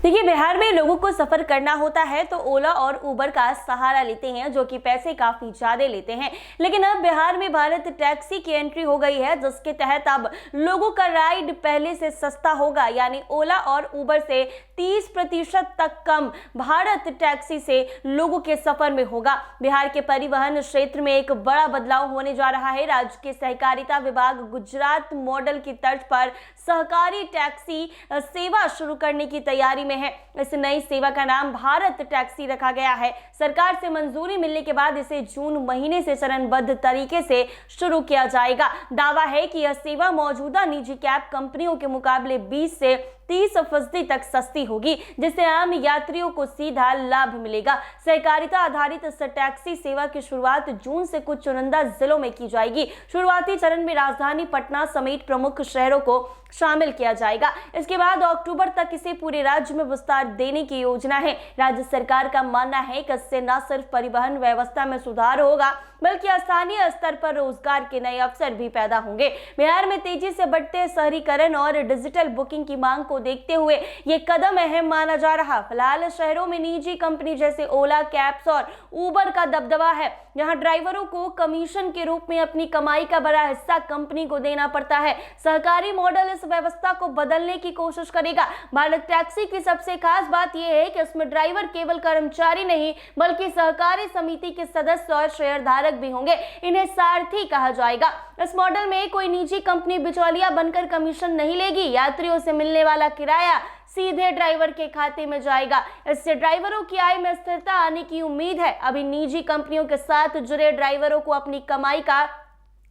देखिए, बिहार में लोगों को सफर करना होता है तो ओला और उबर का सहारा लेते हैं, जो कि पैसे काफी ज्यादा लेते हैं। लेकिन अब बिहार में भारत टैक्सी की एंट्री हो गई है, जिसके तहत अब लोगों का राइड पहले से सस्ता होगा। यानी ओला और उबर से 30% तक कम भारत टैक्सी से लोगों के सफर में होगा। बिहार के परिवहन क्षेत्र में एक बड़ा बदलाव होने जा रहा है। राज्य के सहकारिता विभाग गुजरात मॉडल की तर्ज पर सहकारी टैक्सी सेवा शुरू करने की तैयारी में है। इस नई सेवा का नाम भारत टैक्सी रखा गया है। सरकार से मंजूरी मिलने के बाद इसे जून महीने से चरणबद्ध तरीके से शुरू किया जाएगा। दावा है कि यह सेवा मौजूदा निजी कैब कंपनियों के मुकाबले 20 से 30% तक सस्ती होगी, जिससे आम यात्रियों को सीधा लाभ मिलेगा। सहकारिता आधारित इस टैक्सी सेवा की शुरुआत जून से कुछ चुनिंदा जिलों में की जाएगी। शुरुआती चरण में राजधानी पटना समेत प्रमुख शहरों को शामिल किया जाएगा। इसके बाद अक्टूबर तक इसे पूरे राज्य में विस्तार देने की योजना है। राज्य सरकार का मानना है कि इससे न सिर्फ परिवहन व्यवस्था में सुधार होगा, बल्कि स्थानीय स्तर पर रोजगार के नए अवसर भी पैदा होंगे। बिहार में तेजी से बढ़ते शहरीकरण और डिजिटल बुकिंग की मांग को देखते हुए ये कदम अहम माना जा रहा। फिलहाल शहरों में निजी कंपनी जैसे ओला, कैब्स और उबर का दबदबा है, जहां ड्राइवरों को कमीशन के रूप में अपनी कमाई का बड़ा हिस्सा कंपनी को देना पड़ता है। सहकारी मॉडल इस व्यवस्था को बदलने की कोशिश करेगा। भारत टैक्सी की सबसे खास बात यह है कि इसमें ड्राइवर केवल कर्मचारी नहीं, बल्कि सहकारी समिति के सदस्य और शेयरधारक भी होंगे। इन्हें सारथी कहा जाएगा। इस मॉडल में कोई निजी कंपनी बिचौलिया बनकर कमीशन नहीं लेगी। यात्रियों से मिलने वाला किराया सीधे ड्राइवर के खाते में जाएगा। इससे ड्राइवरों की आय में स्थिरता आने की उम्मीद है। अभी निजी कंपनियों के साथ जुड़े ड्राइवरों को अपनी कमाई का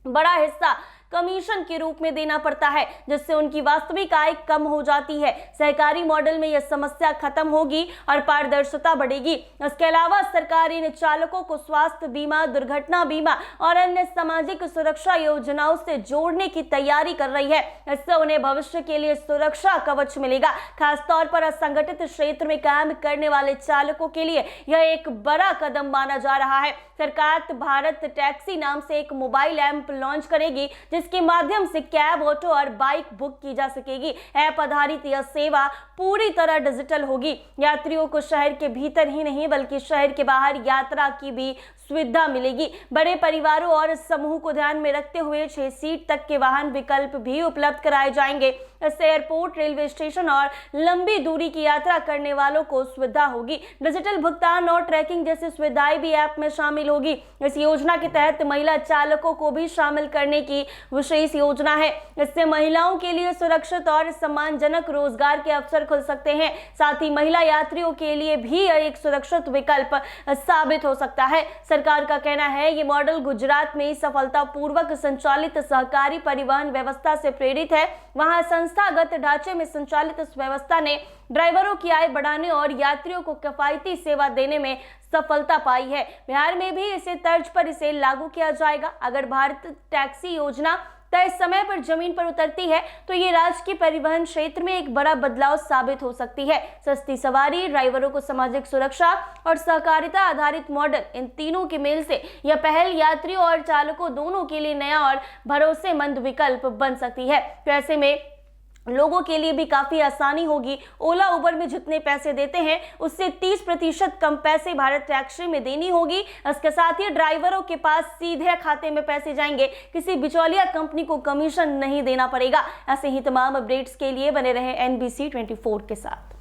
बड़ा हिस्सा कमीशन के रूप में देना पड़ता है, जिससे उनकी वास्तविक आय कम हो जाती है। सहकारी मॉडल में यह समस्या खत्म होगी और पारदर्शिता बढ़ेगी। इसके अलावा सरकार इन चालकों को स्वास्थ्य बीमा, दुर्घटना बीमा और अन्य सामाजिक सुरक्षा योजनाओं से जोड़ने की तैयारी कर रही है। इससे उन्हें भविष्य के लिए सुरक्षा कवच मिलेगा। खासतौर पर असंगठित क्षेत्र में काम करने वाले चालकों के लिए यह एक बड़ा कदम माना जा रहा है। सरकार भारत टैक्सी नाम से एक मोबाइल ऐप लॉन्च करेगी, जिसके माध्यम से कैब, ऑटो और बाइक बुक की जा सकेगी। ऐप आधारित यह सेवा पूरी तरह डिजिटल होगी। यात्रियों को शहर के भीतर ही नहीं, बल्कि शहर के बाहर यात्रा की भी सुविधा मिलेगी। बड़े परिवारों और समूह को ध्यान में रखते हुए 6 सीट तक के वाहन विकल्प भी उपलब्ध कराए जाएंगे। इससे एयरपोर्ट, रेलवे स्टेशन और लंबी दूरी की यात्रा करने वालों को सुविधा होगी। डिजिटल भुगतान और ट्रैकिंग जैसी सुविधाएं भी ऐप में शामिल होगी। इस योजना के तहत महिला चालकों को भी शामिल करने की विशेष योजना है। इससे महिलाओं के लिए सुरक्षित और सम्मानजनक रोजगार के अवसर खुल सकते हैं। साथ ही महिला यात्रियों के लिए भी एक सुरक्षित विकल्प साबित हो सकता है। सरकार का कहना है ये मॉडल गुजरात में सफलतापूर्वक संचालित सहकारी परिवहन व्यवस्था से प्रेरित है। वहां संस्थागत ढांचे में संचालित इस व्यवस्था ने ड्राइवरों की आय बढ़ाने और यात्रियों को किफायती सेवा देने में सफलता पाई है। बिहार में भी इसे तर्ज पर इसे लागू किया जाएगा। अगर भारत टैक्सी योजना तय समय पर जमीन पर उतरती है तो ये राज्य के परिवहन क्षेत्र में एक बड़ा बदलाव साबित हो सकती है। सस्ती सवारी, ड्राइवरों को सामाजिक सुरक्षा और सहकारिता आधारित मॉडल, इन तीनों के मेल से यह पहल यात्रियों और चालकों दोनों के लिए नया और भरोसेमंद विकल्प बन सकती है। तो ऐसे में लोगों के लिए भी काफी आसानी होगी। ओला, उबर में जितने पैसे देते हैं उससे 30% कम पैसे भारत टैक्सी में देनी होगी। इसके साथ ही ड्राइवरों के पास सीधे खाते में पैसे जाएंगे। किसी बिचौलिया कंपनी को कमीशन नहीं देना पड़ेगा। ऐसे ही तमाम अपडेट्स के लिए बने रहे NBC 24 के साथ।